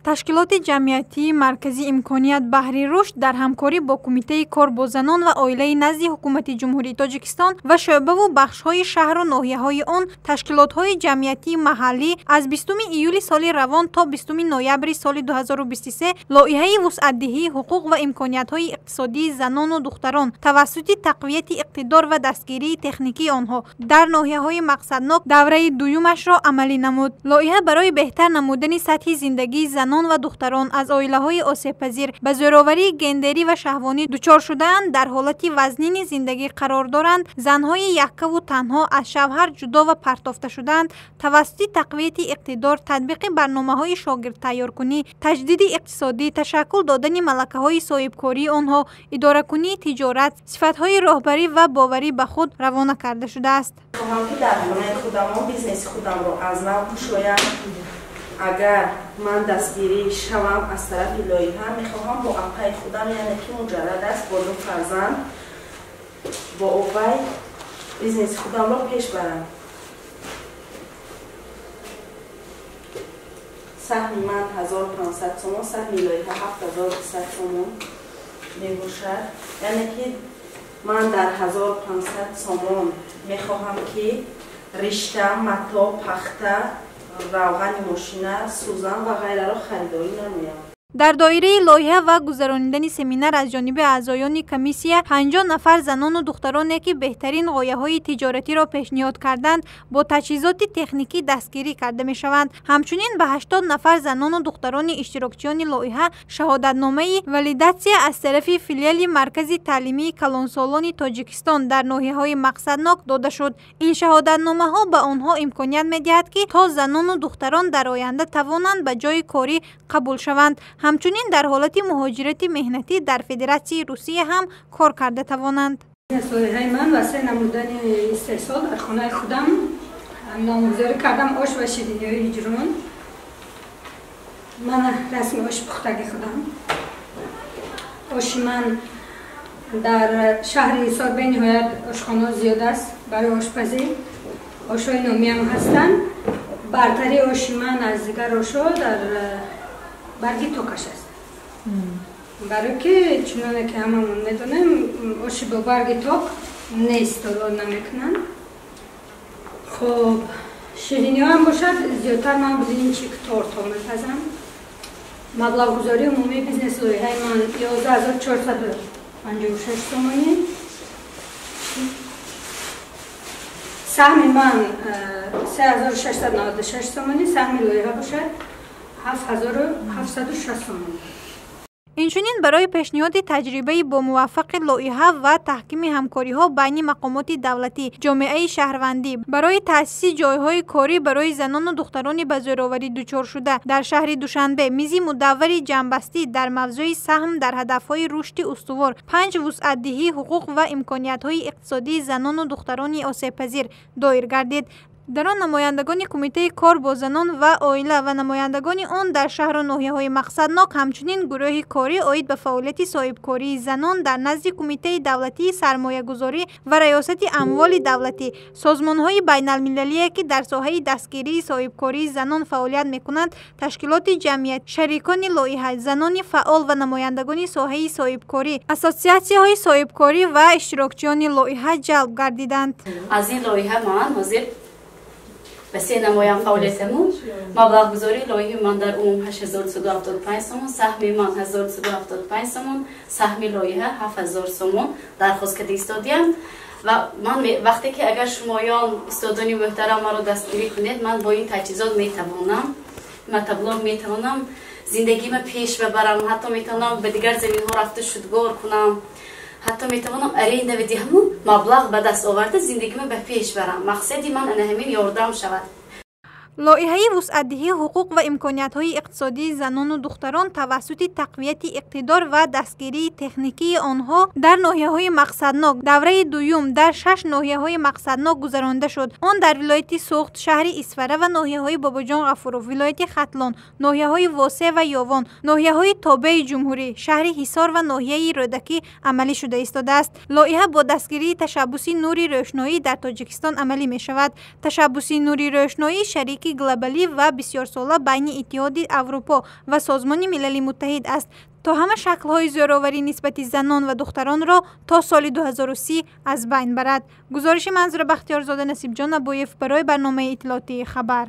تشکیلات جمعیتی مرکزی امکانیت بهره رشد در همکاری با کمیته کار با زنان و عائله نزد حکومت جمهوری تاجیکستان و شعبه و بخش‌های شهر و ناحیه‌های آن تشکیلات‌های جمعیتی محلی از 20 ایول سال روان تا 20 نوامبر سال 2023 لایحه وسعت‌دهی حقوق و امکانیت‌های اقتصادی زنان و دختران توسط تقویت اقتدار و دستگیری تکنیکی آنها در ناحیه‌های مقصدناک دوره دومش را عملی نمود. لایحه برای بهتر نمودن سطح زندگی زنان و دختران از عائله‌های آسیب‌پذیر به زوراوری گندری و شهوانی دچار شده‌اند در حالت وزنین زندگی قرار دارند. زن‌های یکه و تنها از شوهر جدا و پرتافته شده‌اند. توسط تقویت اقتدار، تطبیق برنامه‌های شاگرد تیارکنی، تجدید اقتصادی، تشکل دادن ملکه‌های صاحبکاری آنها، اداره‌کنی تجارت، صفت‌های راهبری و باوری به خود روانه کرده شده است. اگر من دستگیری شوم از طرف لایحه میخواهم با اپای خودم یعنی که مجرد است با 2 فرزند با اوبای بیزنس خودم را پیش برم. سهم من 1500 تومان، سهم لایحه 7200 تومان میباشد. یعنی که من در 1500 تومان میخواهم که رشته، متا، پخته، روغن ماشینه، سوزن و غیره را خریداری نمویم. در دایره لایحه و گذراندن سمینار از جانب اعضایان کمیسیه 50 نفر زنان و دخترانی که بهترین غایه‌های تجارتی را پیشنهاد کردند با تجهیزات تکنیکی دستگیری کرده می شوند. همچنین به 80 نفر زنان و دختران اشتراکچیان لایحه شهادتنامه ولیداتسیا از طرف فیلیال مرکز تعلیمی کلانسالان تاجیکستان در ناحیه‌های مقصدناک داده شد. این شهادتنامه‌ها به آنها امکانیت می‌دهد که تا زنان و دختران در آینده توانند به جای کاری قبول شوند. همچنین در حالت مهاجرت مهنتی در فدراسیون روسیه هم کار کرده توانند. لایحه من واسه نمودن استحصال در خانه خودم نامگذاری کردم آش و شیرینی‌های هجرون. من رسم آش پختگی خودم. آش من در شهر ایسار به نهایت آشخانه زیاد است برای آشپزی. آش‌های نامی هم هستند. برتری آش من از دیگر آش‌ها در برگی توکش است. برای که چنانه که هممون میدونیم آش با برگی توک نیست تولید نمیکنن. خب شیرینی هم باشد زیادتر من بدین این چی که تورت ها میپزم. مبلغ گذاری عمومی بیزنس لایحه من 11456 تومانی. سهم من 3696 تومانی، سهم لایحه باشد 7760 تومان. اینچنین برای پیشنهاد تجربه با موفق لایحه و تحکیم همکاری‌ها بین مقامات دولتی، جامعه شهروندی برای تأسیس جایهای کاری برای زنان و دختران به زوراوری دچار شده در شهر دوشنبه، میز مدور جنبستی در موضوع سهم در هدفهای رشد استوار، 5 وسعت‌دهی حقوق و امکانیت‌های اقتصادی زنان و دختران آسیب‌پذیر دایر گردید. در آن نمایندگان کمیته کار با زنان و عائله و نمایندگان آن در شهر و ناحیه‌های مقصدناک، همچنین گروه کاری عاید به فعالیت صاحبکاری زنان در نزد کمیته دولتی سرمایه‌گذاری و ریاست اموال دولتی، سازمان‌های بین‌المللی که در ساحه دستگیری صاحبکاری زنان فعالیت می‌کنند، تشکیلات جمعیت، شریکان لایحه، زنان فعال و نمایندگان ساحه صاحبکاری، اساسیاسی‌های صاحبکاری و اشتراکچیان لایحه جلب گردیدند. از این لایحه من حاضر به 3 نمایان فعالیتمون مبلغ گذاری لایحه من در عموم 8375 تومان، سهم من 1375 تومان، سهم لایحه 7000 تومان درخواست کرده ایستادیم و من وقتی که اگر شمایان استادان محترم مرا دستگیری کنید من با این تجهیزات میتوانم مطلب میتوانم زندگیم پیش ببرم، حتی میتوانم به دیگر زمین ها رفته شدگار کنم، حتی میتوانم ارینده بدی همون مبلغ به دست آورده زندگیمو به پیش برم. مقصدی من همین یاردم شود. لایحه وسعت‌دهی حقوق و امکانیت‌های اقتصادی زنان و دختران توسط تقویت اقتدار و دستگیری تکنیکی آنها در ناحیه‌های مقصدناک دوره دوم در 6 ناحیه‌های مقصدناک گذرانده شد. آن در ولایت سوخت، شهر اسفره و ناحیه‌های باباجان غفورov، ولایت ختلان، ناحیه‌های واسع و یاوان، ناحیه‌های تابع جمهوری، شهر حصار و ناحیه رودکی عملی شده ایستاده است. لایحه با دستگیری تشبث نوری روشنایی در تاجیکستان عملی می‌شود. تشبث نوری روشنایی شریک مشترک گلوبالی و بسیار ساله بین اتحاد اروپا و سازمان ملل متحد است تا همه شکل‌های زوراوری نسبت زنان و دختران را تا سال 2030 از بین برد. گزارش منظور بختیارزاده نصیب جان ابویف برای برنامه اطلاعاتی خبر.